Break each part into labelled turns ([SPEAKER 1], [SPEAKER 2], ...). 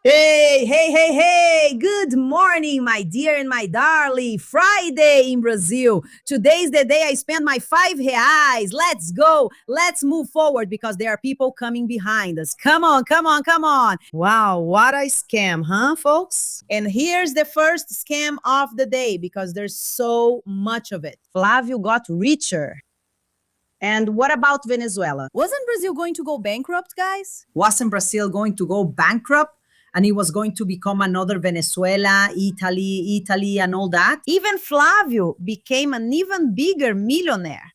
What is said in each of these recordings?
[SPEAKER 1] Hey, hey, hey, hey! Good morning, my dear and my darling. Friday in Brazil. Today's the day I spend my R$ 5. Let's go. Let's move forward because there are people coming behind us. Come on, come on, come on. Wow, what a scam, huh, folks? And here's the first scam of the day because there's so much of it. Flávio got richer. And what about Venezuela? Wasn't Brazil going to go bankrupt, guys? Wasn't Brazil going to go bankrupt? And it was going to become another Venezuela, Italy, and all that? Even Flavio became an even bigger millionaire.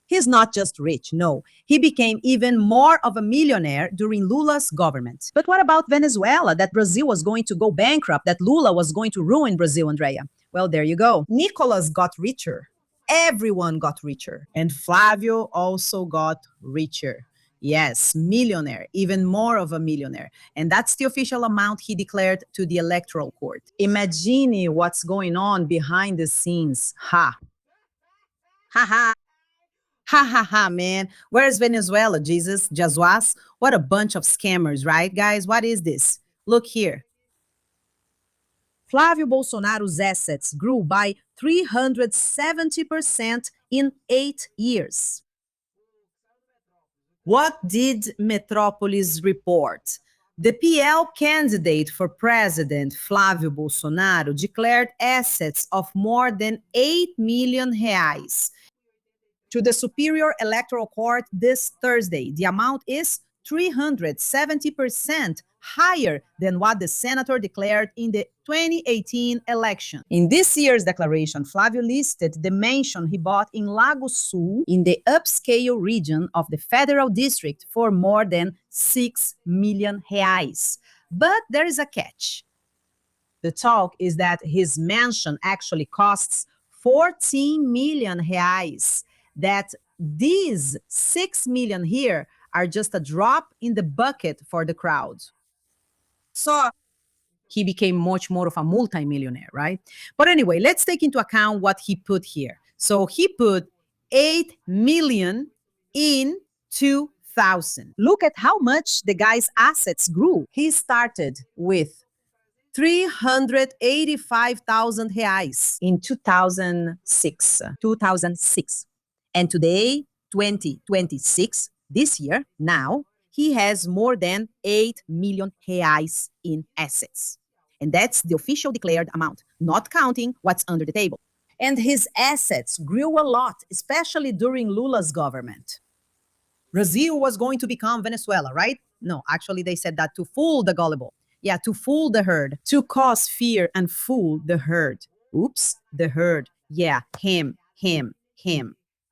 [SPEAKER 1] He's not just rich, no. He became even more of a millionaire during Lula's government. But what about Venezuela? That Brazil was going to go bankrupt, that Lula was going to ruin Brazil, Andrea. Well, there you go. Nicolas got richer. Everyone got richer. And Flavio also got richer. Yes, millionaire, even more of a millionaire. And that's the official amount he declared to the Electoral Court. Imagine what's going on behind the scenes. Ha. Ha ha. Ha ha ha, man. Where's Venezuela, Jesus? Jazwas? What a bunch of scammers, right, guys? What is this? Look here. Flávio Bolsonaro's assets grew by 370% in 8 years. What did Metropolis report? The PL candidate for president, Flávio Bolsonaro, declared assets of more than 8 million reais to the Superior Electoral Court this Thursday. The amount is 370% higher than what the senator declared in the 2018 election. In this year's declaration, Flávio listed the mansion he bought in Lago Sul in the upscale region of the Federal District for more than 6 million reais. But there is a catch. The talk is that his mansion actually costs 14 million reais. That these 6 million here are just a drop in the bucket for the crowd. So he became much more of a multimillionaire, right? But anyway, let's take into account what he put here. So he put 8 million in 2000. Look at how much the guy's assets grew. He started with 385,000 reais in 2006. And today, 2026, this year, now, he has more than 8 million reais in assets. And that's the official declared amount, not counting what's under the table. And his assets grew a lot, especially during Lula's government. Brazil was going to become Venezuela, right? No, actually, they said that to fool the gullible. Yeah, to fool the herd, to cause fear and fool the herd. Oops, the herd. Yeah, him.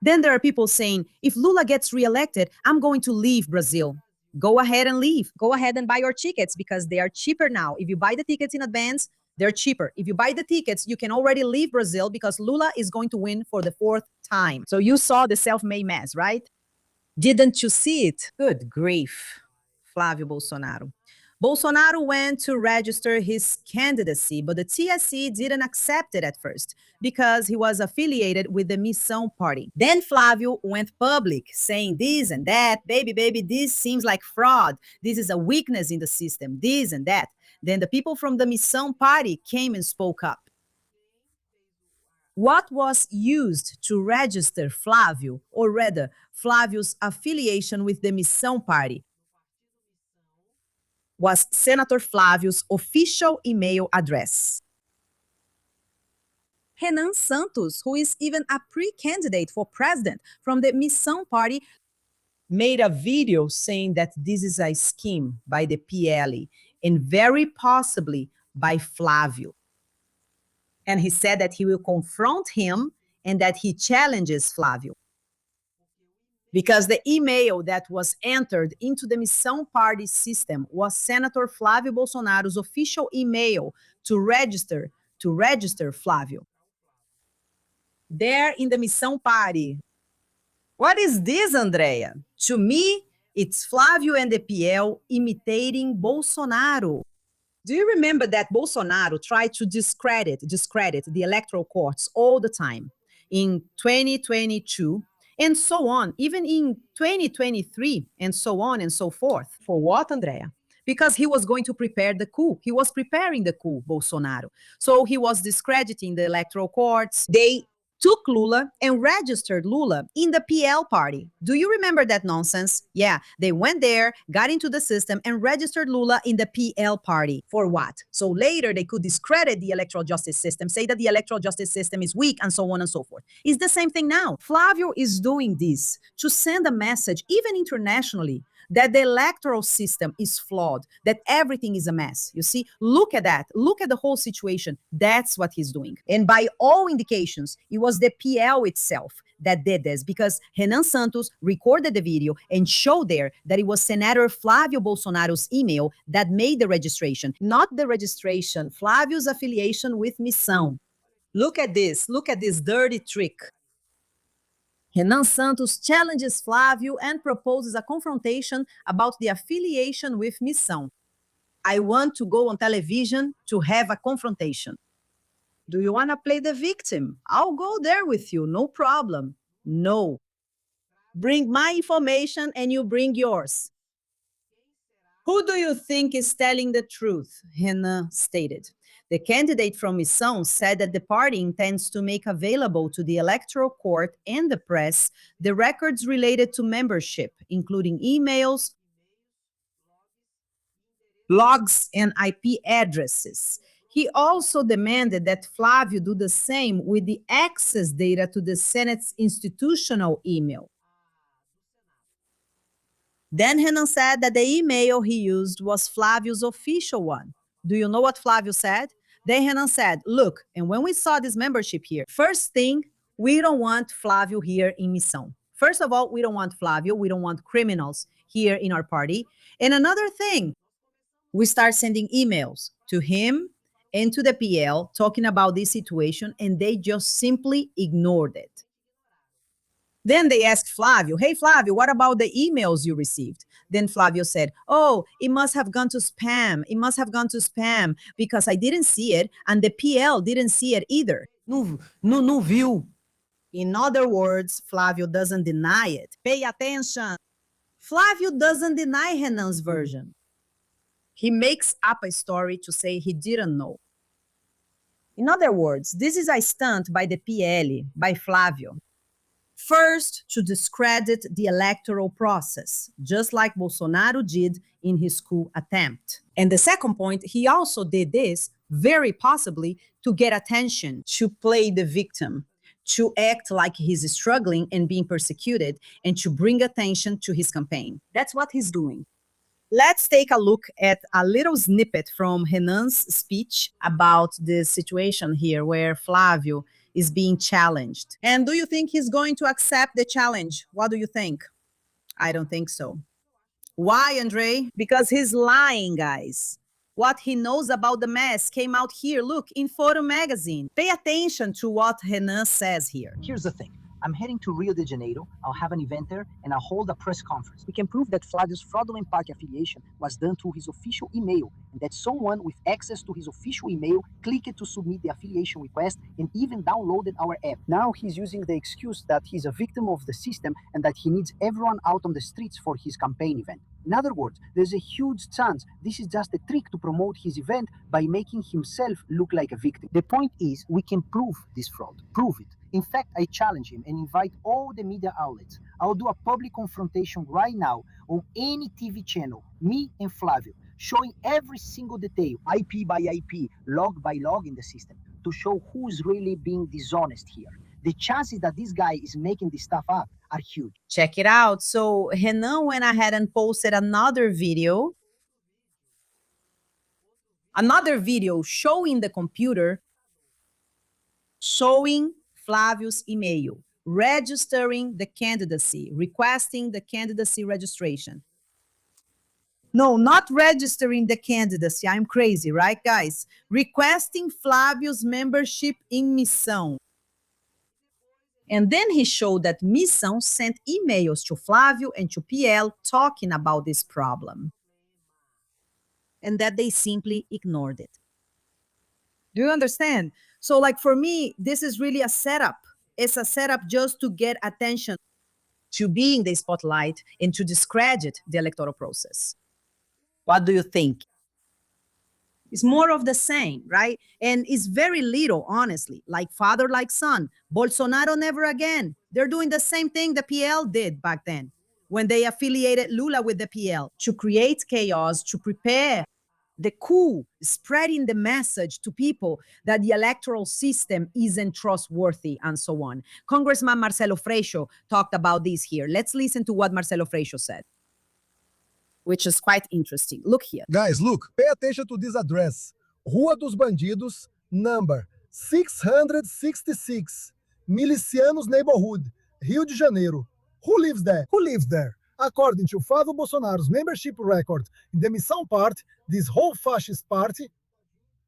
[SPEAKER 1] Then there are people saying, if Lula gets reelected, I'm going to leave Brazil. Go ahead and leave. Go ahead and buy your tickets because they are cheaper now. If you buy the tickets in advance, they're cheaper. If you buy the tickets, you can already leave Brazil because Lula is going to win for the 4th time. So you saw the self-made mess, right? Didn't you see it? Good grief, Flávio Bolsonaro. Bolsonaro went to register his candidacy, but the TSE didn't accept it at first because he was affiliated with the Missão party. Then Flávio went public saying this and that, baby, this seems like fraud. This is a weakness in the system, this and that. Then the people from the Missão party came and spoke up. What was used to register Flávio, or rather, Flávio's affiliation with the Missão party, was Senator Flávio's official email address. Renan Santos, who is even a pre-candidate for president from the Missão party, made a video saying that this is a scheme by the PL and very possibly by Flávio. And he said that he will confront him and that he challenges Flávio. Because the email that was entered into the Missão party system was Senator Flávio Bolsonaro's official email to register Flávio. There in the Missão party. What is this, Andrea? To me, it's Flávio and the PL imitating Bolsonaro. Do you remember that Bolsonaro tried to discredit the electoral courts all the time in 2022 and so on, even in 2023 and so on and so forth? For what, Andrea? because he was going to prepare the coup. He was preparing the coup, Bolsonaro. So he was discrediting the electoral courts. They took Lula and registered Lula in the PL party. Do you remember that nonsense? Yeah, they went there, got into the system, and registered Lula in the PL party. For what? So later they could discredit the electoral justice system, say that the electoral justice system is weak, and so on and so forth. It's the same thing now. Flávio is doing this to send a message, even internationally, that the electoral system is flawed, that everything is a mess. You see, look at that. Look at the whole situation. That's what he's doing. And by all indications, it was the PL itself that did this because Renan Santos recorded the video and showed there that it was Senator Flávio Bolsonaro's email that made the registration, not the registration, Flávio's affiliation with Missão. Look at this. Look at this dirty trick. Renan Santos challenges Flávio and proposes a confrontation about the affiliation with Missão. I want to go on television to have a confrontation. Do you want to play the victim? I'll go there with you, no problem. No. Bring my information and you bring yours. Who do you think is telling the truth? Renan stated. The candidate from Missão said that the party intends to make available to the electoral court and the press the records related to membership, including emails, logs, and IP addresses. He also demanded that Flávio do the same with the access data to the Senate's institutional email. Then Renan said that the email he used was Flávio's official one. Do you know what Flávio said? Then Renan said, look, and when we saw this membership here, first thing, we don't want Flávio here in Missão. First of all, we don't want Flávio. We don't want criminals here in our party. And another thing, we start sending emails to him and to the PL talking about this situation, and they just simply ignored it. Then they asked Flávio, hey, Flávio, what about the emails you received? Then Flávio said, oh, it must have gone to spam. It must have gone to spam because I didn't see it and the PL didn't see it either. No viu. In other words, Flávio doesn't deny it. Pay attention. Flávio doesn't deny Renan's version. He makes up a story to say he didn't know. In other words, this is a stunt by the PL, by Flávio. First, to discredit the electoral process, just like Bolsonaro did in his coup attempt. And the second point, he also did this very possibly to get attention, to play the victim, to act like he's struggling and being persecuted, and to bring attention to his campaign. That's what he's doing. Let's take a look at a little snippet from Renan's speech about this situation here where Flávio is being challenged. And do you think he's going to accept the challenge? What do you think? I don't think so. Why, Andre? Because he's lying, guys. What he knows about the mess came out here. Look, in Photo Magazine. Pay attention to what Renan says here.
[SPEAKER 2] Here's the thing. I'm heading to Rio de Janeiro. I'll have an event there and I'll hold a press conference. We can prove that Flávio's fraudulent party affiliation was done through his official email and that someone with access to his official email clicked to submit the affiliation request and even downloaded our app. Now he's using the excuse that he's a victim of the system and that he needs everyone out on the streets for his campaign event. In other words, there's a huge chance this is just a trick to promote his event by making himself look like a victim. The point is, we can prove this fraud. Prove it. In fact, I challenge him and invite all the media outlets. I'll do a public confrontation right now on any TV channel, me and Flávio, showing every single detail, IP by IP, log by log in the system, to show who's really being dishonest here. The chances that this guy is making this stuff up are huge.
[SPEAKER 1] Check it out. So Renan went ahead and posted another video showing the computer, showing Flávio's email, registering the candidacy, requesting the candidacy registration. No, not registering the candidacy. I'm crazy, right, guys? Requesting Flávio's membership in Missão. And then he showed that Missão sent emails to Flávio and to PL talking about this problem. And that they simply ignored it. Do you understand? So like for me, this is really a setup. It's a setup just to get attention, to be in the spotlight and to discredit the electoral process. What do you think? It's more of the same, right? And it's very little, honestly, like father, like son. Bolsonaro never again. They're doing the same thing the PL did back then when they affiliated Lula with the PL to create chaos, to prepare the coup, spreading the message to people that the electoral system isn't trustworthy and so on. Congressman Marcelo Freixo talked about this here. Let's listen to what Marcelo Freixo said, which is quite interesting. Look here.
[SPEAKER 3] Guys, look, pay attention to this address. Rua dos Bandidos, number 666, Milicianos Neighborhood, Rio de Janeiro. Who lives there? Who lives there? According to Flávio Bolsonaro's membership record in the Missão Party, this whole fascist party,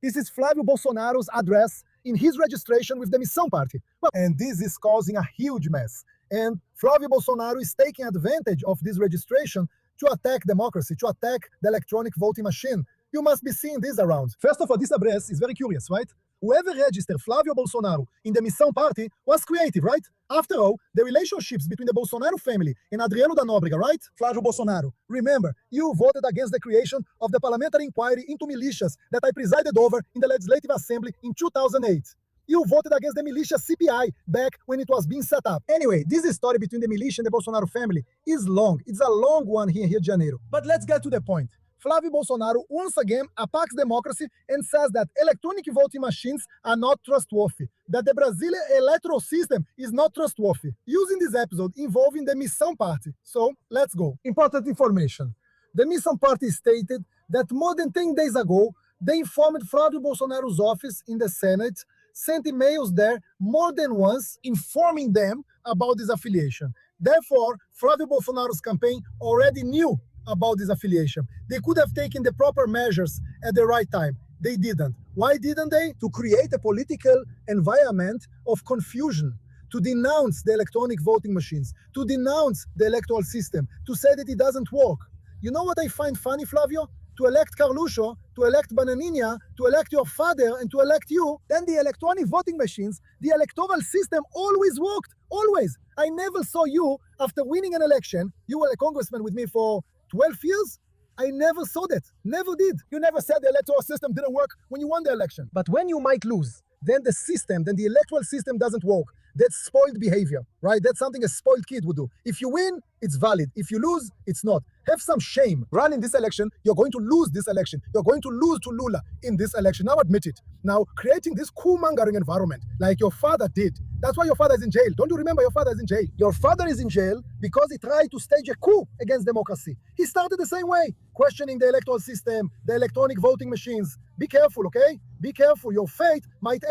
[SPEAKER 3] this is Flávio Bolsonaro's address in his registration with the Missão Party. And this is causing a huge mess. And Flávio Bolsonaro is taking advantage of this registration to attack democracy, to attack the electronic voting machine. You must be seeing this around. First of all, this address is very curious, right? Whoever registered Flávio Bolsonaro in the Missão Party was creative, right? After all, the relationships between the Bolsonaro family and Adriano da Nóbrega, right? Flávio Bolsonaro, remember, you voted against the creation of the parliamentary inquiry into militias that I presided over in the Legislative Assembly in 2008. You voted against the militia CPI back when it was being set up. Anyway, this story between the militia and the Bolsonaro family is long. It's a long one here in Rio de Janeiro. But let's get to the point. Flávio Bolsonaro once again attacks democracy and says that electronic voting machines are not trustworthy, that the Brazilian electoral system is not trustworthy, using this episode involving the Missão Party. So, let's go. Important information. The Missão Party stated that more than 10 days ago, they informed Flávio Bolsonaro's office in the Senate, sent emails there more than once, informing them about this affiliation. Therefore, Flávio Bolsonaro's campaign already knew about this affiliation. They could have taken the proper measures at the right time. They didn't. Why didn't they? To create a political environment of confusion, to denounce the electronic voting machines, to denounce the electoral system, to say that it doesn't work. You know what I find funny, Flavio? To elect Carluxo, to elect Bananinha, to elect your father, and to elect you, then the electronic voting machines, the electoral system always worked, always. I never saw you, after winning an election, you were a congressman with me for 12 years? I never saw that. Never did. You never said the electoral system didn't work when you won the election. But when you might lose, then the system, then the electoral system doesn't work. That's spoiled behavior, right? That's something a spoiled kid would do. If you win, it's valid. If you lose, it's not. Have some shame. Running this election, you're going to lose this election. You're going to lose to Lula in this election. Now admit it. Now, creating this coup-mongering environment like your father did. That's why your father is in jail. Don't you remember your father is in jail? Your father is in jail because he tried to stage a coup against democracy. He started the same way, questioning the electoral system, the electronic voting machines. Be careful, okay? Be careful. Your fate might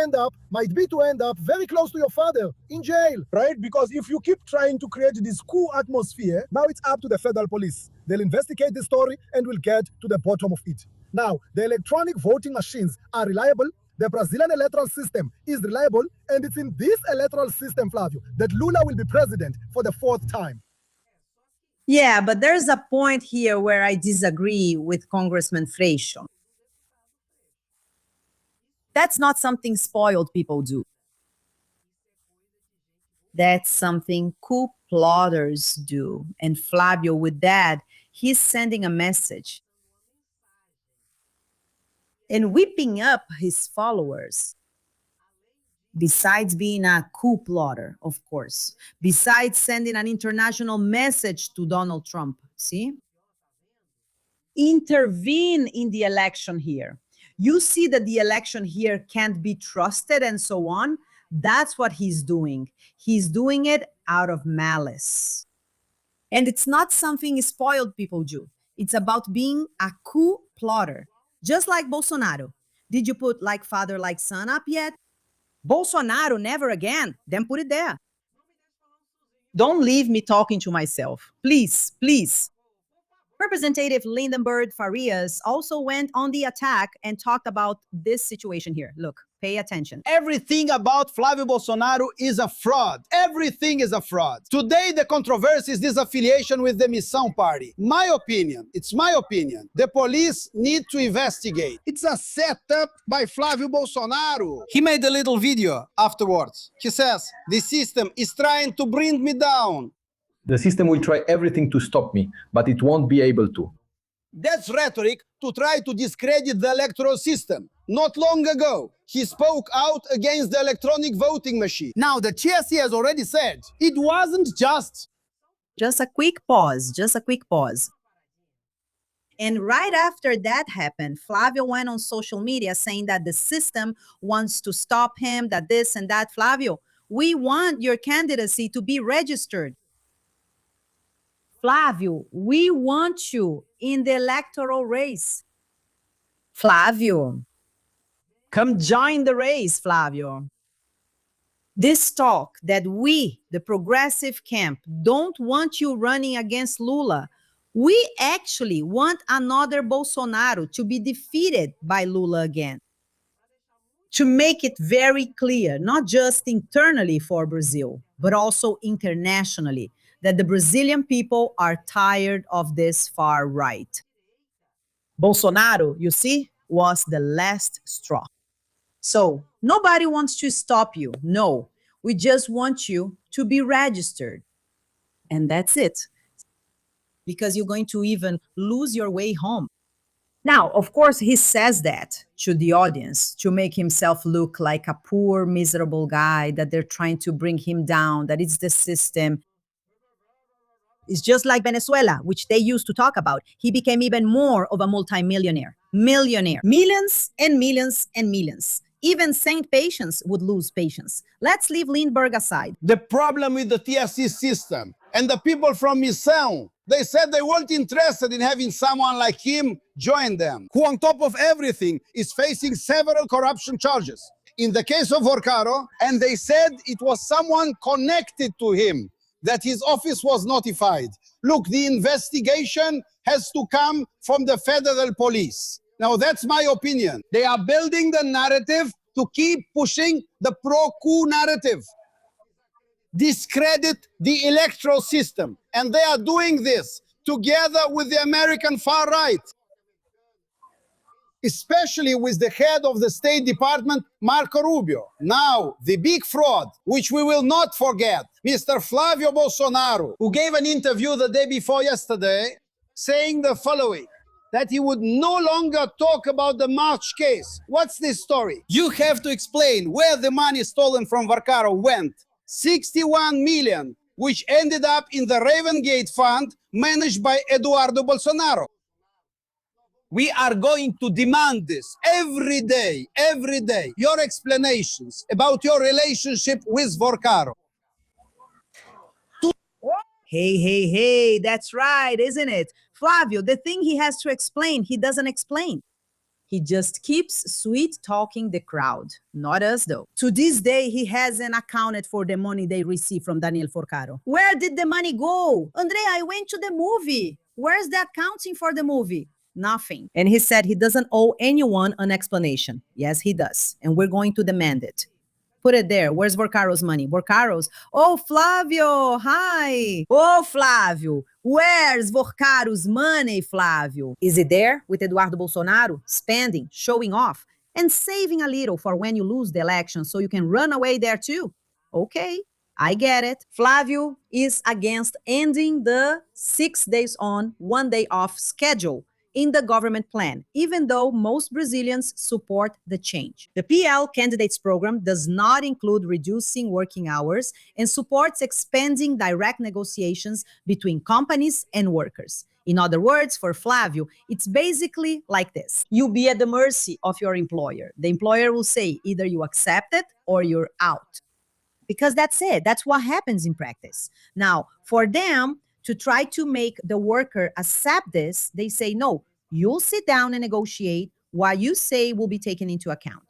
[SPEAKER 3] be to end up very close to your father in jail, right? Because if you keep trying to create this coup atmosphere, now it's up to the federal police. They'll investigate the story and will get to the bottom of it. Now, the electronic voting machines are reliable. The Brazilian electoral system is reliable, and it's in this electoral system, Flavio, that Lula will be president for the 4th time.
[SPEAKER 1] Yeah, but there's a point here where I disagree with Congressman Freixo. That's not something spoiled people do. That's something coup plotters do. And Flávio, with that, he's sending a message and whipping up his followers. Besides being a coup plotter, of course, besides sending an international message to Donald Trump, see? Intervene in the election here. You see that the election here can't be trusted and so on. That's what he's doing. He's doing it out of malice. And it's not something spoiled people do. It's about being a coup plotter. Just like Bolsonaro. Did you put like father, like son up yet? Bolsonaro, never again. Then put it there. Don't leave me talking to myself. Please, please. Representative Lindenberg Farias also went on the attack and talked about this situation here. Look, pay attention.
[SPEAKER 4] Everything about Flávio Bolsonaro is a fraud. Everything is a fraud. Today, the controversy is this affiliation with the Missão Party. My opinion, it's my opinion. The police need to investigate. It's a setup by Flávio Bolsonaro. He made a little video afterwards. He says, the system is trying to bring me down.
[SPEAKER 5] The system will try everything to stop me, but it won't be able to.
[SPEAKER 4] That's rhetoric to try to discredit the electoral system. Not long ago, he spoke out against the electronic voting machine. Now, the TSE has already said it wasn't just...
[SPEAKER 1] Just a quick pause, just a quick pause. And right after that happened, Flavio went on social media saying that the system wants to stop him, that this and that. Flavio, we want your candidacy to be registered. Flavio, we want you in the electoral race. Flavio, come join the race, Flavio. This talk that we, the progressive camp, don't want you running against Lula. We actually want another Bolsonaro to be defeated by Lula again. To make it very clear, not just internally for Brazil, but also internationally, that the Brazilian people are tired of this far right. Bolsonaro, you see, was the last straw. So nobody wants to stop you. No, we just want you to be registered. And that's it. Because you're going to even lose your way home. Now, of course, he says that to the audience to make himself look like a poor, miserable guy, that they're trying to bring him down, that it's the system. It's just like Venezuela, which they used to talk about. He became even more of a multimillionaire. Millionaire. Millions and millions and millions. Even saint patients would lose patience. Let's leave Lindbergh aside.
[SPEAKER 4] The problem with the TSE system and the people from Missão, they said they weren't interested in having someone like him join them, who on top of everything is facing several corruption charges. In the case of Vorcaro, and they said it was someone connected to him, that his office was notified. Look, the investigation has to come from the federal police. Now, that's my opinion. They are building the narrative to keep pushing the pro-coup narrative. Discredit the electoral system. And they are doing this together with the American far right. Especially with the head of the State Department, Marco Rubio. Now, the big fraud, which we will not forget, Mr. Flávio Bolsonaro, who gave an interview the day before yesterday, saying the following, that he would no longer talk about the March case. What's this story? You have to explain where the money stolen from Vorcaro went. 61 million, which ended up in the Raven Gate Fund managed by Eduardo Bolsonaro. We are going to demand this every day, your explanations about your relationship with Vorcaro.
[SPEAKER 1] Hey, that's right, isn't it? Flavio, the thing he has to explain, he doesn't explain. He just keeps sweet-talking the crowd, not us though. To this day, he hasn't accounted for the money they received from Daniel Vorcaro. Where did the money go? Andre, I went to the movie. Where's the accounting for the movie? Nothing. And he said he doesn't owe anyone an explanation. Yes, he does. And we're going to demand it. Put it there. Where's Vorcaro's money? Vorcaro's? Oh, Flávio, hi. Oh, Flávio, where's Vorcaro's money, Flávio? Is it there with Eduardo Bolsonaro? Spending, showing off, and saving a little for when you lose the election so you can run away there too? Okay, I get it. Flávio is against ending the 6 days on, 1 day off schedule in the government plan, even though most Brazilians support the change. The PL candidates program does not include reducing working hours and supports expanding direct negotiations between companies and workers. In other words, for Flávio, it's basically like this. You'll be at the mercy of your employer. The employer will say either you accept it or you're out. Because that's it. That's what happens in practice. Now, for them, to try to make the worker accept this, they say, no, you'll sit down and negotiate. What you say will be taken into account.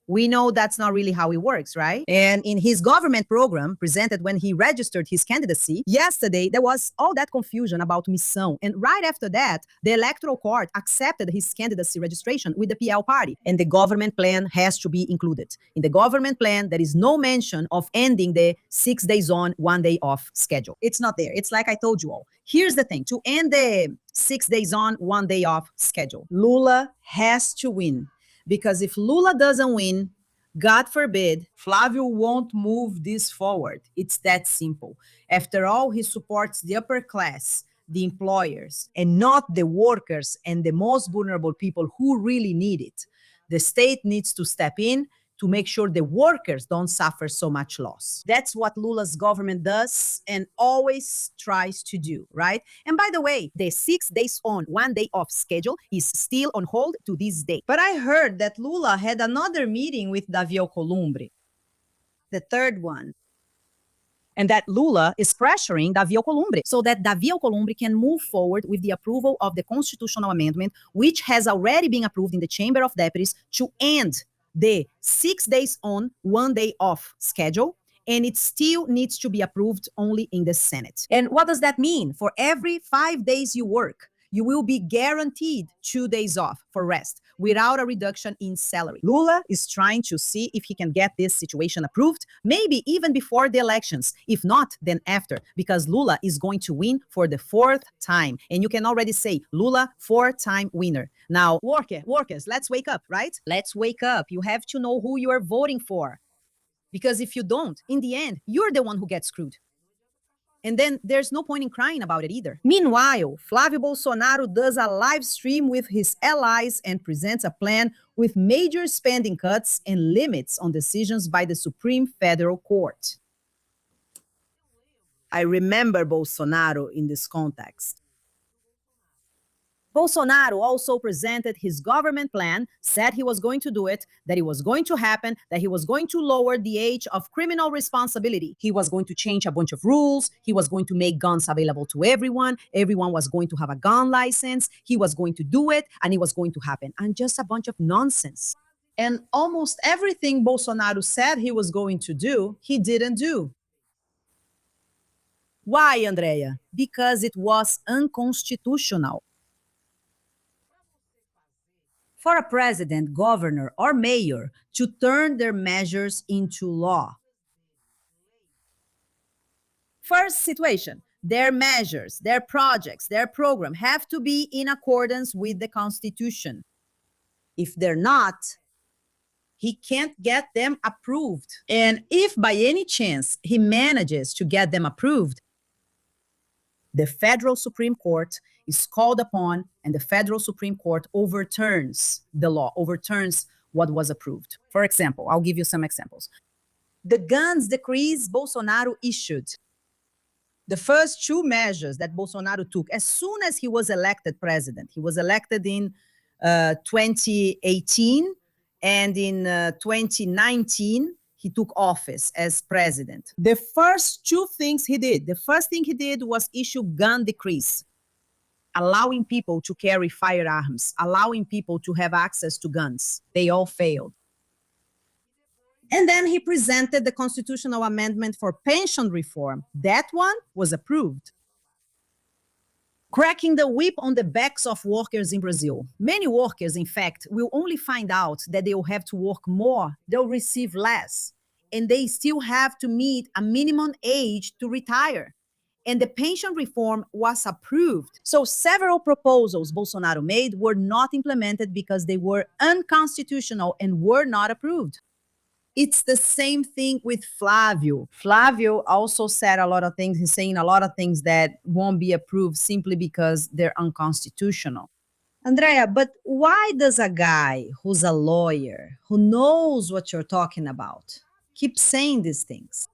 [SPEAKER 1] We know that's not really how it works, right? And in his government program presented when he registered his candidacy, yesterday, there was all that confusion about Missão. And right after that, the Electoral Court accepted his candidacy registration with the PL party. And the government plan has to be included. In the government plan, there is no mention of ending the 6 days on, 1 day off schedule. It's not there. It's like I told you all. Here's the thing. To end the 6 days on, 1 day off schedule, Lula has to win. Because if Lula doesn't win, God forbid, Flávio won't move this forward. It's that simple. After all, he supports the upper class, the employers and not the workers and the most vulnerable people who really need it. The state needs to step in to make sure the workers don't suffer so much loss. That's what Lula's government does and always tries to do, right? And by the way, the 6 days on, 1 day off schedule is still on hold to this day. But I heard that Lula had another meeting with Davi Alcolumbre, the third one, and that Lula is pressuring Davi Alcolumbre so that Davi Alcolumbre can move forward with the approval of the constitutional amendment, which has already been approved in the Chamber of Deputies to end the 6 days on, 1 day off schedule, and it still needs to be approved only in the Senate. And what does that mean? For every 5 days you work, you will be guaranteed 2 days off for rest without a reduction in salary. Lula is trying to see if he can get this situation approved, maybe even before the elections. If not, then after, because Lula is going to win for the 4th time. And you can already say, Lula, 4-time winner. Now, workers, let's wake up, right? Let's wake up. You have to know who you are voting for. Because if you don't, in the end, you're the one who gets screwed. And then there's no point in crying about it either. Meanwhile, Flávio Bolsonaro does a live stream with his allies and presents a plan with major spending cuts and limits on decisions by the Supreme Federal Court. I remember Bolsonaro in this context. Bolsonaro also presented his government plan, said he was going to do it, that it was going to happen, that he was going to lower the age of criminal responsibility. He was going to change a bunch of rules. He was going to make guns available to everyone. Everyone was going to have a gun license. He was going to do it, and it was going to happen. And just a bunch of nonsense. And almost everything Bolsonaro said he was going to do, he didn't do. Why, Andrea? Because it was unconstitutional. For a president, governor, or mayor to turn their measures into law. First situation, their measures, their projects, their program have to be in accordance with the Constitution. If they're not, he can't get them approved. And if by any chance he manages to get them approved, the federal Supreme Court is called upon, and the federal Supreme Court overturns the law, overturns what was approved. For example, I'll give you some examples. The guns decrees Bolsonaro issued. The first 2 measures that Bolsonaro took as soon as he was elected president. He was elected in 2018, and in 2019, he took office as president. The first 2 things he did, the first thing he did was issue gun decrees, allowing people to carry firearms, allowing people to have access to guns. They all failed. And then he presented the constitutional amendment for pension reform. That one was approved. Cracking the whip on the backs of workers in Brazil. Many workers, in fact, will only find out that they will have to work more, they'll receive less, and they still have to meet a minimum age to retire. And the pension reform was approved. So several proposals Bolsonaro made were not implemented because they were unconstitutional and were not approved. It's the same thing with Flávio. Flávio also said a lot of things. He's saying a lot of things that won't be approved simply because they're unconstitutional. Andrea, but why does a guy who's a lawyer, who knows what you're talking about, keep saying these things?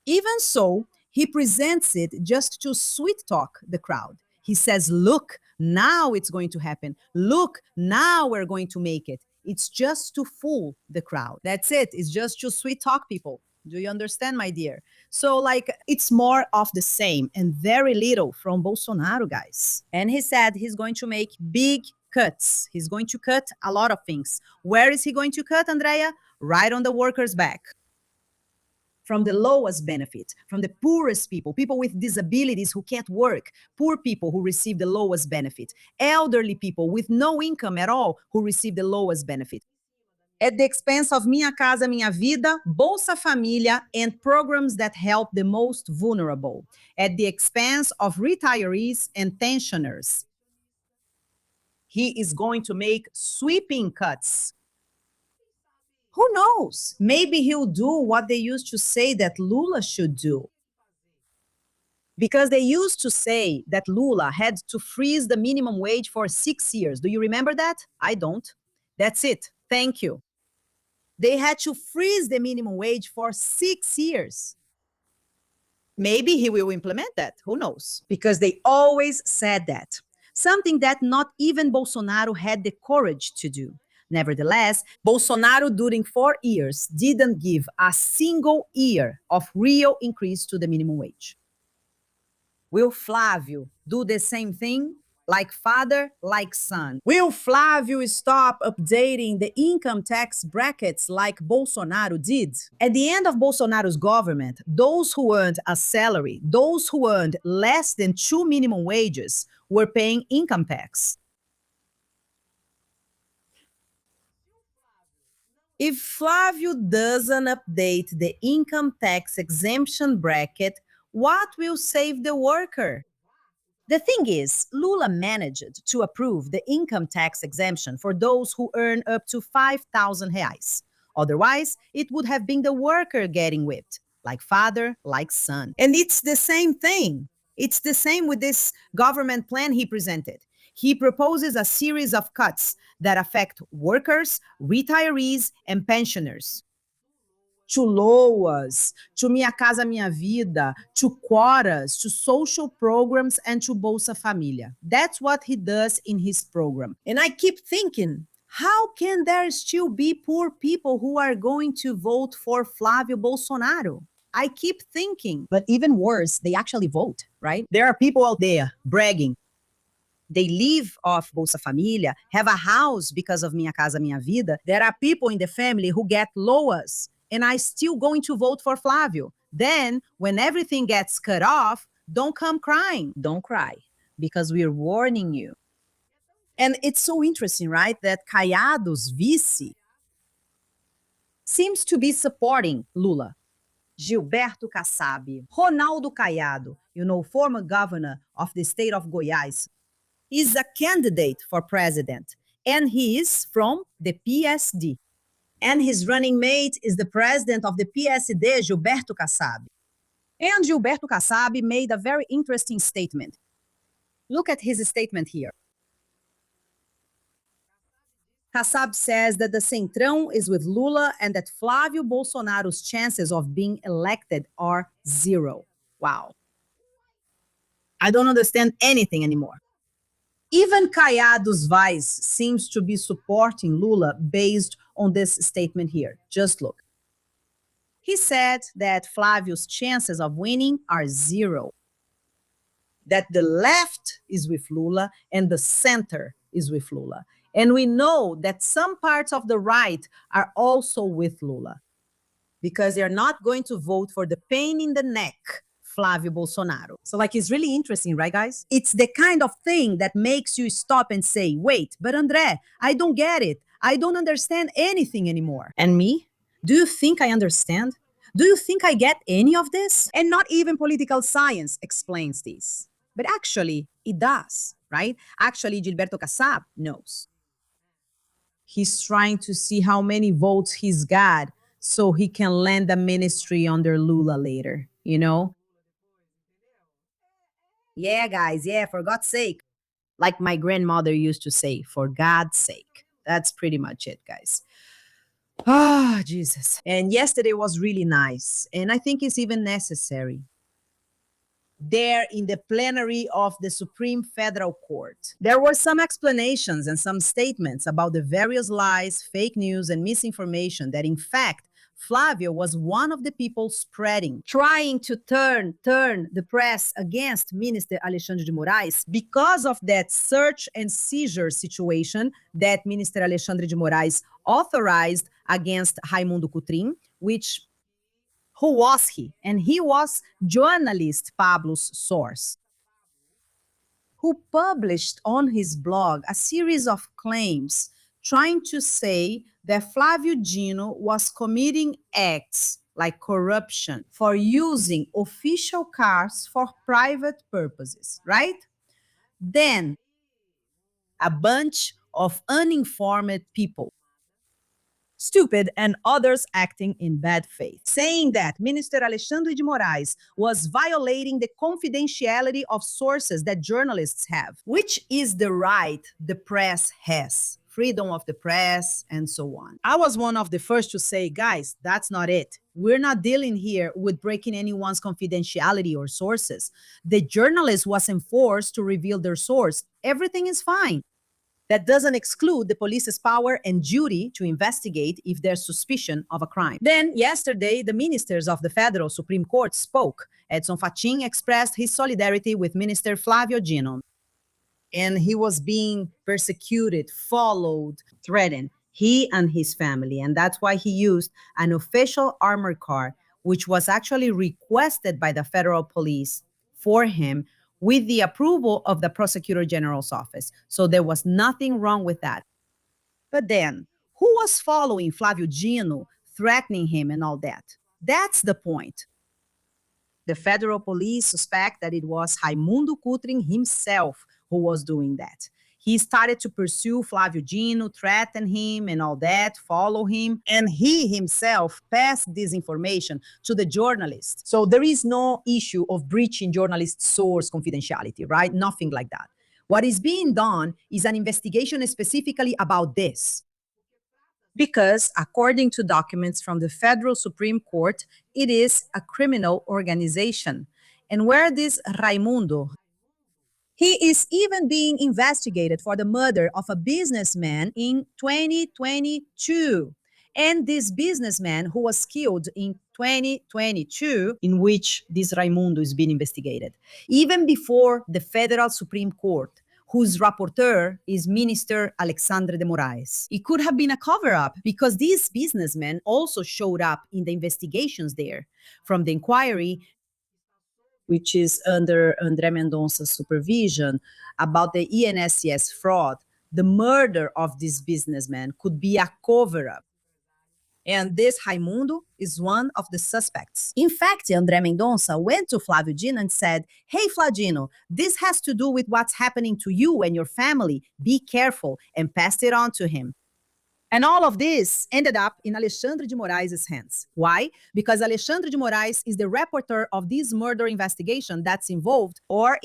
[SPEAKER 1] Even so, he presents it just to sweet talk the crowd. He says, look, now it's going to happen. Look, now we're going to make it. It's just to fool the crowd. That's it. It's just to sweet talk people. Do you understand, my dear? So, it's more of the same and very little from Bolsonaro, guys. And he said he's going to make big cuts. He's going to cut a lot of things. Where is he going to cut, Andrea? Right on the workers' back. From the lowest benefit, from the poorest people, people with disabilities who can't work, poor people who receive the lowest benefit, elderly people with no income at all who receive the lowest benefit. At the expense of Minha Casa Minha Vida, Bolsa Família, and programs that help the most vulnerable. At the expense of retirees and pensioners. He is going to make sweeping cuts. Who knows? Maybe he'll do what they used to say that Lula should do. Because they used to say that Lula had to freeze the minimum wage for 6 years. Do you remember that? I don't. That's it. Thank you. They had to freeze the minimum wage for 6 years. Maybe he will implement that. Who knows? Because they always said that. Something that not even Bolsonaro had the courage to do. Nevertheless, Bolsonaro during 4 years didn't give a single year of real increase to the minimum wage. Will Flávio do the same thing? Like father, like son. Will Flávio stop updating the income tax brackets like Bolsonaro did? At the end of Bolsonaro's government, those who earned a salary, those who earned less than 2 minimum wages, were paying income tax. If Flávio doesn't update the income tax exemption bracket, what will save the worker? The thing is, Lula managed to approve the income tax exemption for those who earn up to 5,000 reais. Otherwise, it would have been the worker getting whipped, like father, like son. And it's the same thing. It's the same with this government plan he presented. He proposes a series of cuts that affect workers, retirees, and pensioners. To LOAs, to Minha Casa Minha Vida, to quotas, to social programs, and to Bolsa Família. That's what he does in his program. And I keep thinking, how can there still be poor people who are going to vote for Flávio Bolsonaro? I keep thinking, but even worse, they actually vote, right? There are people out there bragging. They live off Bolsa Família, have a house because of Minha Casa Minha Vida. There are people in the family who get LOAs, and I still going to vote for Flávio. Then, when everything gets cut off, don't come crying. Don't cry, because we're warning you. And it's so interesting, right, that Caiado's vice seems to be supporting Lula. Gilberto Kassab, Ronaldo Caiado, former governor of the state of Goiás, is a candidate for president, and he is from the PSD. And his running mate is the president of the PSD, Gilberto Kassab. And Gilberto Kassab made a very interesting statement. Look at his statement here. Kassab says that the Centrão is with Lula and that Flávio Bolsonaro's chances of being elected are 0. Wow. I don't understand anything anymore. Even Caiado's vice seems to be supporting Lula based on this statement here. Just look. He said that Flávio's chances of winning are 0. That the left is with Lula and the center is with Lula. And we know that some parts of the right are also with Lula because they're not going to vote for the pain in the neck Flávio Bolsonaro. So it's really interesting, right, guys? It's the kind of thing that makes you stop and say, wait, but André, I don't get it. I don't understand anything anymore. And me? Do you think I understand? Do you think I get any of this? And not even political science explains this. But actually, it does, right? Actually, Gilberto Kassab knows. He's trying to see how many votes he's got so he can land a ministry under Lula later, Yeah, guys, yeah, for God's sake. Like my grandmother used to say, for God's sake. That's pretty much it, guys. Ah, Jesus. And yesterday was really nice. And I think it's even necessary. There in the plenary of the Supreme Federal Court, there were some explanations and some statements about the various lies, fake news, and misinformation that, in fact, Flávio was one of the people spreading, trying to turn the press against Minister Alexandre de Moraes because of that search and seizure situation that Minister Alexandre de Moraes authorized against Raimundo Cotrim, who was he? And he was journalist Pablo's source, who published on his blog a series of claims trying to say that Flávio Dino was committing acts like corruption for using official cars for private purposes, right? Then a bunch of uninformed people stupid, and others acting in bad faith, saying that Minister Alexandre de Moraes was violating the confidentiality of sources that journalists have, which is the right the press has. Freedom of the press, and so on. I was one of the first to say, guys, that's not it. We're not dealing here with breaking anyone's confidentiality or sources. The journalist wasn't forced to reveal their source. Everything is fine. That doesn't exclude the police's power and duty to investigate if there's suspicion of a crime. Then, yesterday, the ministers of the Federal Supreme Court spoke. Edson Fachin expressed his solidarity with Minister Flávio Dino. And he was being persecuted, followed, threatened, he and his family. And that's why he used an official armored car, which was actually requested by the federal police for him with the approval of the Prosecutor General's office. So there was nothing wrong with that. But then, who was following Flávio Dino, threatening him and all that? That's the point. The federal police suspect that it was Raimundo Cutrin himself who was doing that. He started to pursue Flávio Dino, threaten him and all that, follow him, and he himself passed this information to the journalist. So there is no issue of breaching journalist source confidentiality, right? Nothing like that. What is being done is an investigation specifically about this. Because according to documents from the Federal Supreme Court, it is a criminal organization. And where this Raimundo, he is even being investigated for the murder of a businessman in 2022. And this businessman who was killed in 2022, in which this Raimundo is being investigated, even before the Federal Supreme Court, whose rapporteur is Minister Alexandre de Moraes. It could have been a cover-up because these businessmen also showed up in the investigations there. From the inquiry, which is under André Mendonça's supervision, about the INSS fraud, the murder of this businessman could be a cover-up. And this Raimundo is one of the suspects. In fact, André Mendonça went to Flávio Dino and said, hey, Fladino, this has to do with what's happening to you and your family. Be careful, and passed it on to him. And all of this ended up in Alexandre de Moraes' hands. Why? Because Alexandre de Moraes is the rapporteur of this murder investigation that's involved or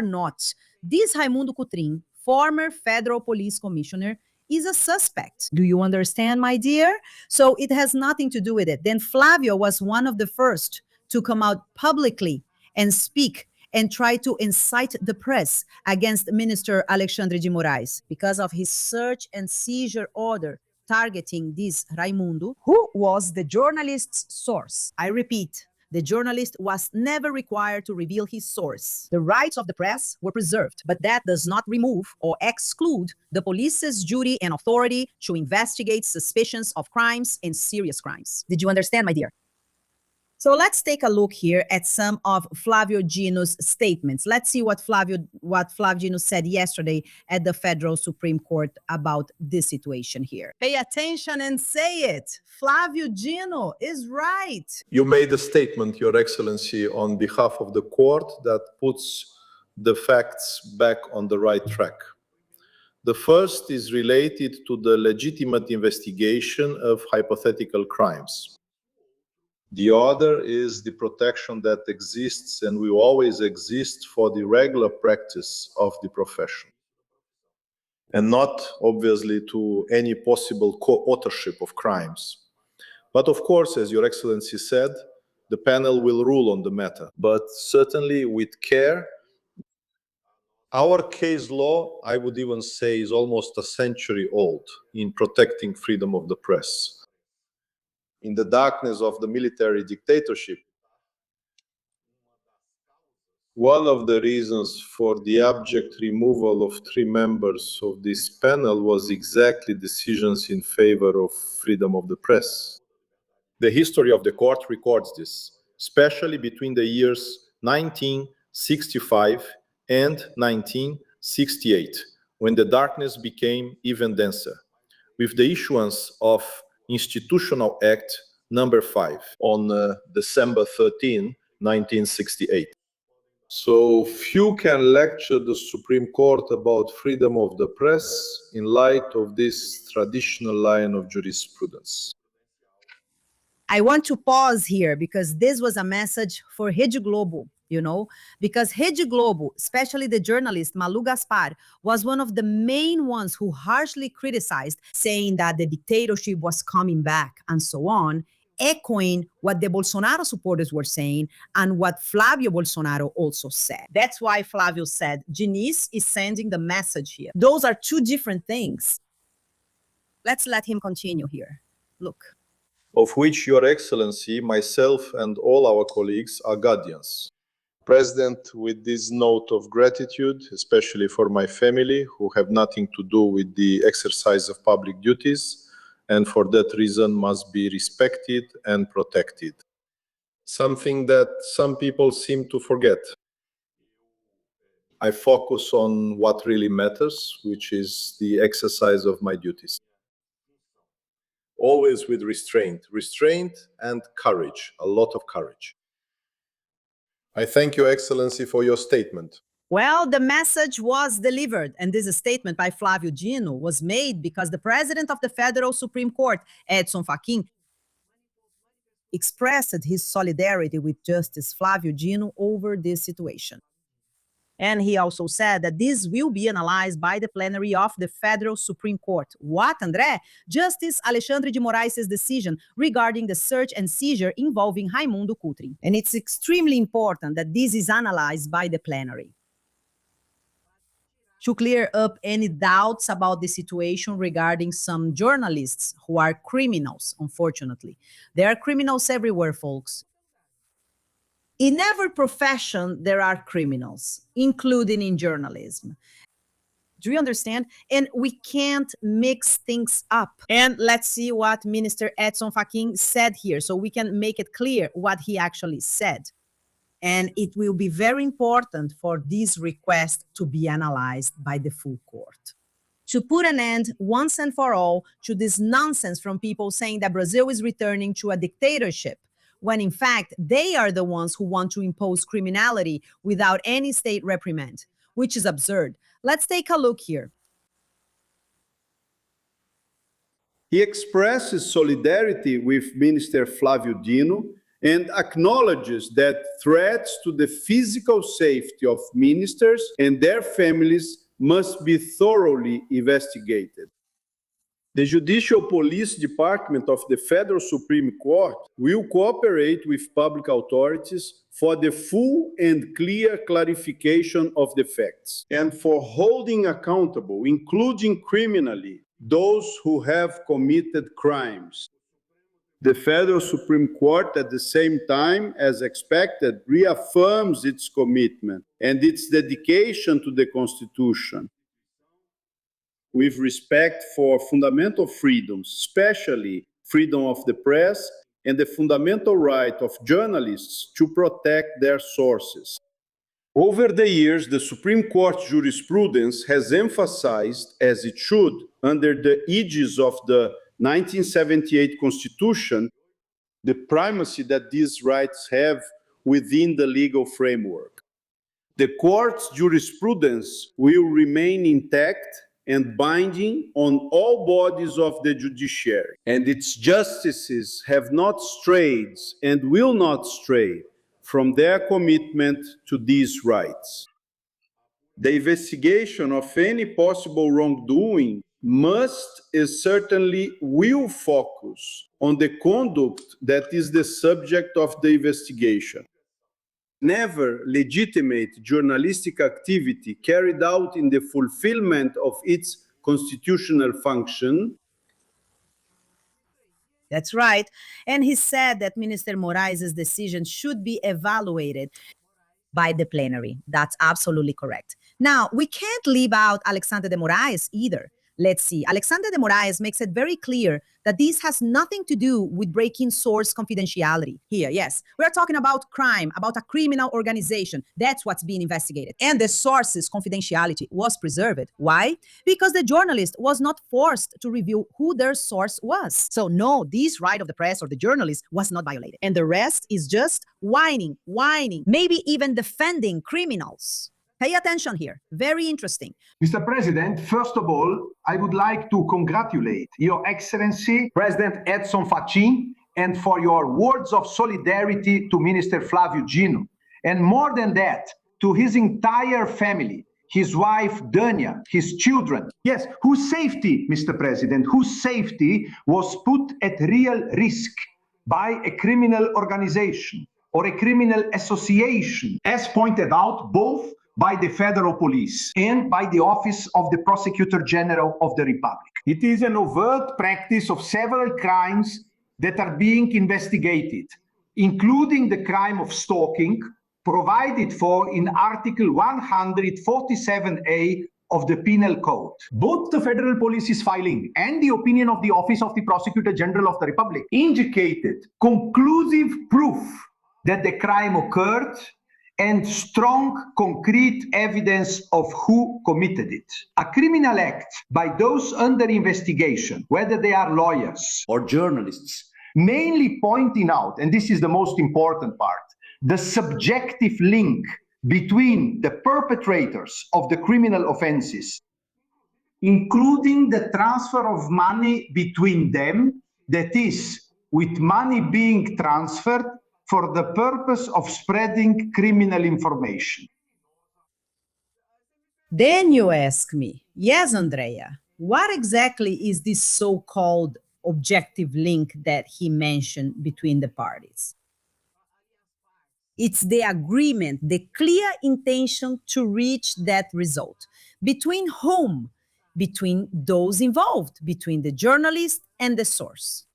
[SPEAKER 1] not. This Raimundo Cutrin, former federal police commissioner, is a suspect. Do you understand, my dear? So it has nothing to do with it. Then Flávio was one of the first to come out publicly and speak and try to incite the press against Minister Alexandre de Moraes because of his search and seizure order targeting this Raimundo, who was the journalist's source. I repeat, the journalist was never required to reveal his source. The rights of the press were preserved, but that does not remove or exclude the police's duty and authority to investigate suspicions of crimes and serious crimes. Did you understand, my dear? So let's take a look here at some of Flávio Dino's statements. Let's see what Flávio Dino said yesterday at the Federal Supreme Court about this situation here. Pay attention and say it. Flávio Dino is right.
[SPEAKER 5] You made a statement, Your Excellency, on behalf of the court that puts the facts back on the right track. The first is related to the legitimate investigation of hypothetical crimes. The other is the protection that exists and will always exist for the regular practice of the profession, and not obviously to any possible co-authorship of crimes. But of course, as Your Excellency said, the panel will rule on the matter, but certainly with care. Our case law, I would even say, is almost a century old in protecting freedom of the press. In the darkness of the military dictatorship, one of the reasons for the abject removal of 3 members of this panel was exactly decisions in favor of freedom of the press. The history of the court records this, especially between the years 1965 and 1968, when the darkness became even denser, with the issuance of Institutional Act number 5 on December 13, 1968. So few can lecture the Supreme Court about freedom of the press in light of this traditional line of jurisprudence.
[SPEAKER 1] I want to pause here because this was a message for Rede Globo, because Rede Globo, especially the journalist Malu Gaspar, was one of the main ones who harshly criticized, saying that the dictatorship was coming back and so on, echoing what the Bolsonaro supporters were saying and what Flávio Bolsonaro also said. That's why Flávio said, Diniz is sending the message here. Those are two different things. Let's let him continue here. Look.
[SPEAKER 5] Of which Your Excellency, myself, and all our colleagues are guardians. President, with this note of gratitude, especially for my family, who have nothing to do with the exercise of public duties, and for that reason must be respected and protected. Something that some people seem to forget. I focus on what really matters, which is the exercise of my duties. Always with restraint and courage, a lot of courage. I thank Your Excellency for your statement.
[SPEAKER 1] Well, the message was delivered, and this statement by Flávio Dino was made because the president of the Federal Supreme Court, Edson Fachin, expressed his solidarity with Justice Flávio Dino over this situation. And he also said that this will be analyzed by the plenary of the Federal Supreme Court. What, André? Justice Alexandre de Moraes' decision regarding the search and seizure involving Raimundo Coutrin. And it's extremely important that this is analyzed by the plenary to clear up any doubts about the situation regarding some journalists who are criminals, unfortunately. There are criminals everywhere, folks. In every profession, there are criminals, including in journalism. Do you understand? And we can't mix things up. And let's see what Minister Edson Fachin said here, so we can make it clear what he actually said. And it will be very important for this request to be analyzed by the full court. To put an end once and for all to this nonsense from people saying that Brazil is returning to a dictatorship, when in fact they are the ones who want to impose criminality without any state reprimand, which is absurd. Let's take a look here.
[SPEAKER 4] He expresses solidarity with Minister Flávio Dino and acknowledges that threats to the physical safety of ministers and their families must be thoroughly investigated. The Judicial Police Department of the Federal Supreme Court will cooperate with public authorities for the full and clear clarification of the facts and for holding accountable, including criminally, those who have committed crimes. The Federal Supreme Court, at the same time, as expected, reaffirms its commitment and its dedication to the Constitution, with respect for fundamental freedoms, especially freedom of the press and the fundamental right of journalists to protect their sources. Over the years, the Supreme Court jurisprudence has emphasized, as it should, under the aegis of the 1978 Constitution, the primacy that these rights have within the legal framework. The court's jurisprudence will remain intact and binding on all bodies of the judiciary, and its justices have not strayed and will not stray from their commitment to these rights. The investigation of any possible wrongdoing must and certainly will focus on the conduct that is the subject of the investigation. Never legitimate journalistic activity carried out in the fulfillment of its constitutional function.
[SPEAKER 1] That's right. And he said that Minister Moraes' decision should be evaluated by the plenary. That's absolutely correct. Now, we can't leave out Alexandre de Moraes either, Let's see. Alexandre de Moraes makes it very clear that this has nothing to do with breaking source confidentiality. Here, yes, we're talking about crime, about a criminal organization. That's what's being investigated. And the source's confidentiality was preserved. Why? Because the journalist was not forced to reveal who their source was. So no, this right of the press or the journalist was not violated. And the rest is just whining, maybe even defending criminals. Pay attention here. Very interesting.
[SPEAKER 6] Mr. President, first of all, I would like to congratulate Your Excellency, President Edson Fachin, and for your words of solidarity to Minister Flávio Dino. And more than that, to his entire family, his wife, Dania, his children. Yes, whose safety, Mr. President, whose safety was put at real risk by a criminal organization or a criminal association, as pointed out both by the federal police and by the Office of the Prosecutor General of the Republic. It is an overt practice of several crimes that are being investigated, including the crime of stalking, provided for in Article 147A of the Penal Code. Both the federal police's filing and the opinion of the Office of the Prosecutor General of the Republic indicated conclusive proof that the crime occurred and strong, concrete evidence of who committed it. A criminal act by those under investigation, whether they are lawyers or journalists, mainly pointing out, and this is the most important part, the subjective link between the perpetrators of the criminal offenses, including the transfer of money between them, that is, with money being transferred for the purpose of spreading criminal information.
[SPEAKER 1] Then you ask me, yes, Andrea, what exactly is this so-called objective link that he mentioned between the parties? It's the agreement, the clear intention to reach that result. Between whom? Between those involved, between the journalist and the source.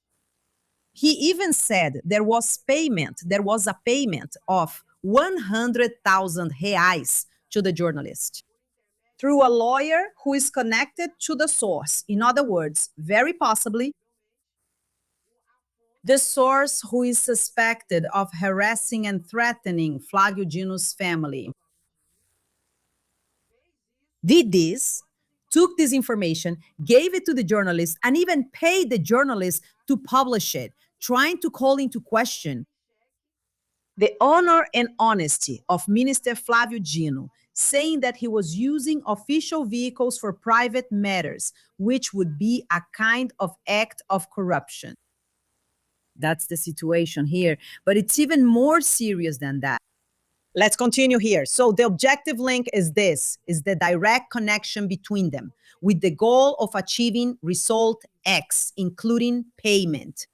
[SPEAKER 1] He even said there was a payment of 100,000 reais to the journalist through a lawyer who is connected to the source. In other words, very possibly, the source who is suspected of harassing and threatening Flávio Dino's family did this, took this information, gave it to the journalist, and even paid the journalist to publish it, trying to call into question the honor and honesty of Minister Flávio Dino, saying that he was using official vehicles for private matters, which would be a kind of act of corruption. That's the situation here, but it's even more serious than that. Let's continue here. So the objective link is this, is the direct connection between them with the goal of achieving result X, including payment.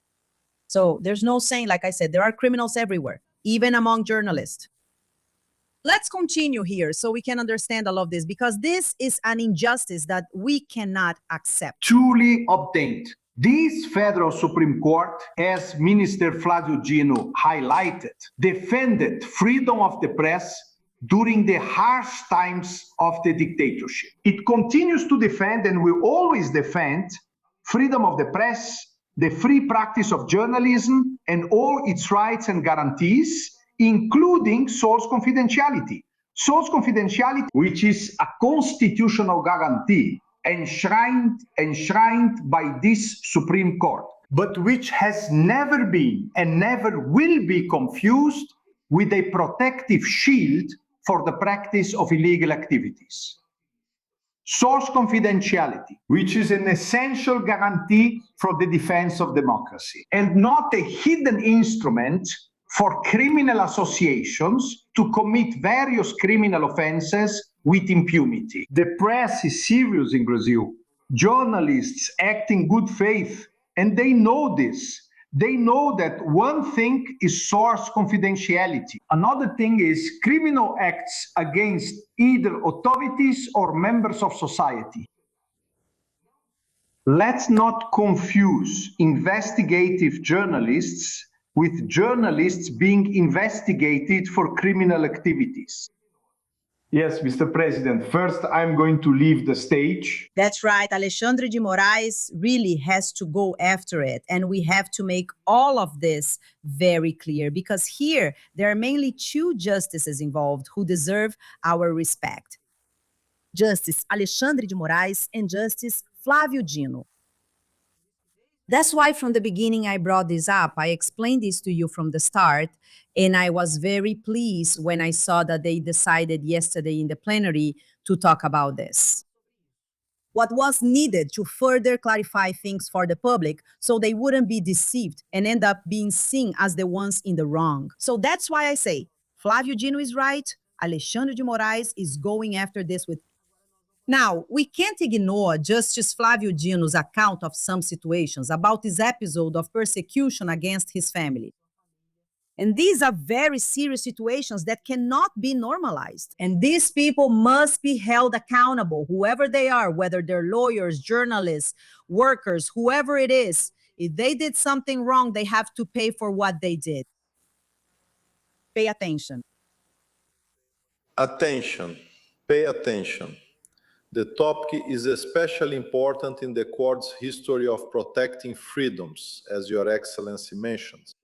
[SPEAKER 1] So there's no saying, like I said, there are criminals everywhere, even among journalists. Let's continue here so we can understand all of this, because this is an injustice that we cannot accept.
[SPEAKER 6] Truly obtained. This federal Supreme Court, as Minister Flávio Dino highlighted, defended freedom of the press during the harsh times of the dictatorship. It continues to defend and will always defend freedom of the press, the free practice of journalism, and all its rights and guarantees, including source confidentiality. Source confidentiality, which is a constitutional guarantee enshrined by this Supreme Court, but which has never been and never will be confused with a protective shield for the practice of illegal activities. Source confidentiality, which is an essential guarantee for the defense of democracy, and not a hidden instrument for criminal associations to commit various criminal offenses with impunity. The press is serious in Brazil. Journalists act in good faith, and they know this. They know that one thing is source confidentiality. Another thing is criminal acts against either authorities or members of society. Let's not confuse investigative journalists with journalists being investigated for criminal activities. Yes, Mr. President. First, I'm going to leave the stage.
[SPEAKER 1] That's right. Alexandre de Moraes really has to go after it. And we have to make all of this very clear because here there are mainly two justices involved who deserve our respect. Justice Alexandre de Moraes and Justice Flávio Dino. That's why from the beginning I brought this up. I explained this to you from the start, and I was very pleased when I saw that they decided yesterday in the plenary to talk about this. What was needed to further clarify things for the public so they wouldn't be deceived and end up being seen as the ones in the wrong. So that's why I say Flávio Dino is right, Alexandre de Moraes is going after this with. Now, we can't ignore Justice Flávio Dino's account of some situations about this episode of persecution against his family. And these are very serious situations that cannot be normalized. And these people must be held accountable, whoever they are, whether they're lawyers, journalists, workers, whoever it is. If they did something wrong, they have to pay for what they did. Pay attention.
[SPEAKER 5] Attention, pay attention. The topic is especially important in the court's history of protecting freedoms, as Your Excellency mentioned.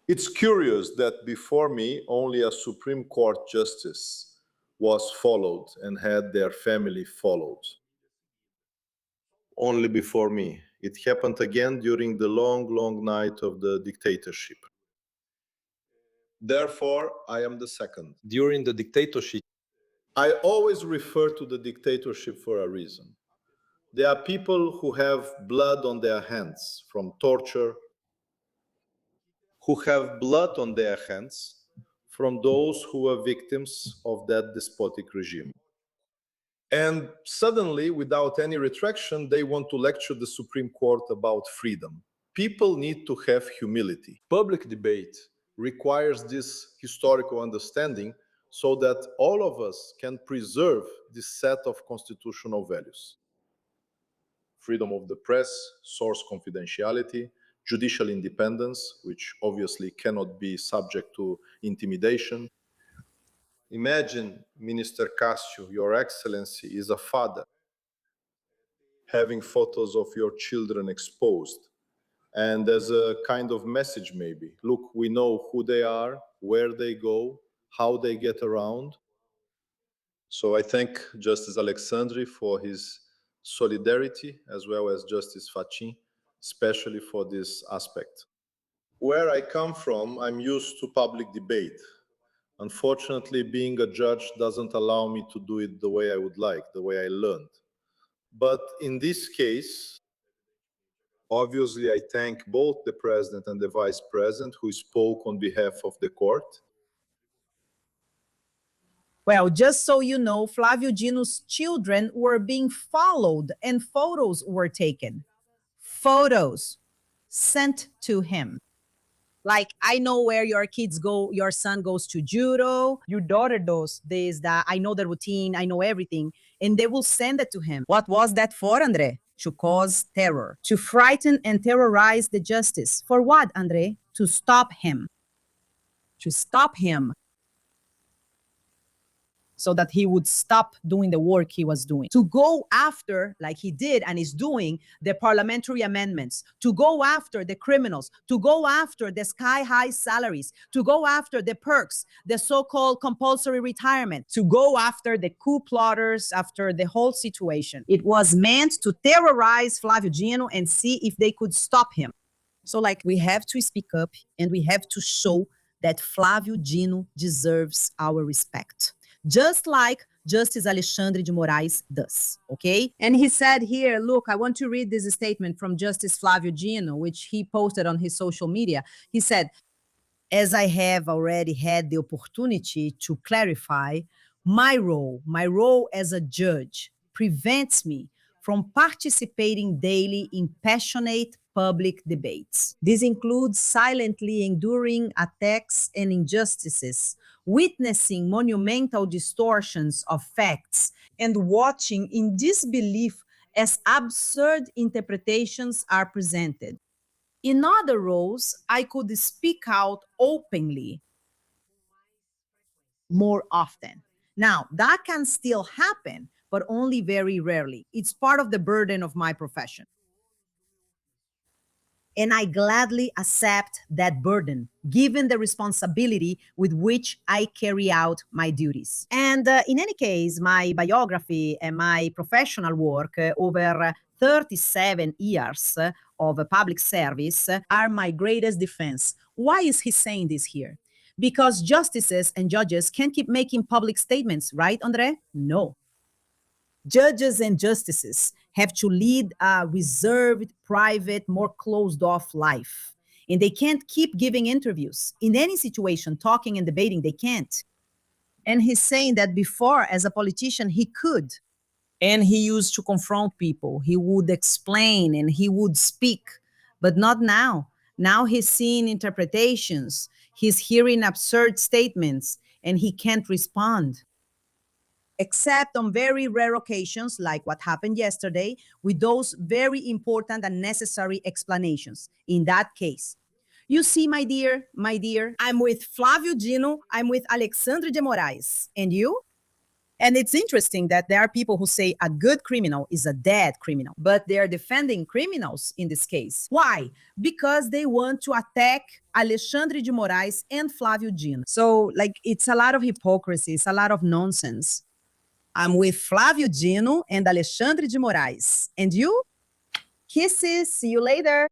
[SPEAKER 5] It's curious that before me, only a Supreme Court justice was followed and had their family followed. Only before me. It happened again during the long, long night of the dictatorship. Therefore, I am the second.
[SPEAKER 7] During the dictatorship,
[SPEAKER 5] I always refer to the dictatorship for a reason. There are people who have blood on their hands from torture, who have blood on their hands from those who were victims of that despotic regime. And suddenly, without any retraction, they want to lecture the Supreme Court about freedom. People need to have humility. Public debate requires this historical understanding so that all of us can preserve this set of constitutional values. Freedom of the press, source confidentiality, judicial independence, which obviously cannot be subject to intimidation. Imagine, Minister Cássio, Your Excellency is a father, having photos of your children exposed. And as a kind of message maybe, look, we know who they are, where they go, how they get around. So I thank Justice Alexandre for his solidarity, as well as Justice Fachin, especially for this aspect. Where I come from, I'm used to public debate. Unfortunately, being a judge doesn't allow me to do it the way I would like, the way I learned. But in this case, obviously, I thank both the President and the Vice President who spoke on behalf of the court.
[SPEAKER 1] Well, just so you know, Flávio Dino's children were being followed and photos were taken. Photos sent to him. Like, I know where your kids go, your son goes to judo, your daughter does this, that, I know the routine, I know everything, and they will send it to him. What was that for, André? To cause terror, to frighten and terrorize the justice. For what, André? To stop him. To stop him. So that he would stop doing the work he was doing. To go after, like he did and is doing, the parliamentary amendments. To go after the criminals. To go after the sky-high salaries. To go after the perks, the so-called compulsory retirement. To go after the coup plotters, after the whole situation. It was meant to terrorize Flávio Dino and see if they could stop him. So, like, we have to speak up and we have to show that Flávio Dino deserves our respect. Just like Justice Alexandre de Moraes does, okay? And he said here, look, I want to read this statement from Justice Flávio Dino, which he posted on his social media. He said, as I have already had the opportunity to clarify, my role as a judge prevents me from participating daily in passionate public debates. This includes silently enduring attacks and injustices, witnessing monumental distortions of facts, and watching in disbelief as absurd interpretations are presented. In other roles, I could speak out openly, more often. Now, that can still happen, but only very rarely. It's part of the burden of my profession. And I gladly accept that burden, given the responsibility with which I carry out my duties. And in any case, my biography and my professional work over 37 years of public service are my greatest defense. Why is he saying this here? Because justices and judges can't keep making public statements, right, Andre? No. Judges and justices have to lead a reserved, private, more closed off life. And they can't keep giving interviews. In any situation, talking and debating, they can't. And he's saying that before, as a politician, he could. And he used to confront people. He would explain and he would speak, but not now. Now he's seeing interpretations. He's hearing absurd statements and he can't respond. Except on very rare occasions, like what happened yesterday, with those very important and necessary explanations. In that case, you see, my dear, I'm with Flávio Dino, I'm with Alexandre de Moraes. And you? And it's interesting that there are people who say a good criminal is a dead criminal, but they are defending criminals in this case. Why? Because they want to attack Alexandre de Moraes and Flávio Dino. So, it's a lot of hypocrisy, it's a lot of nonsense. I'm with Flávio Dino and Alexandre de Moraes. And you? Kisses. See you later.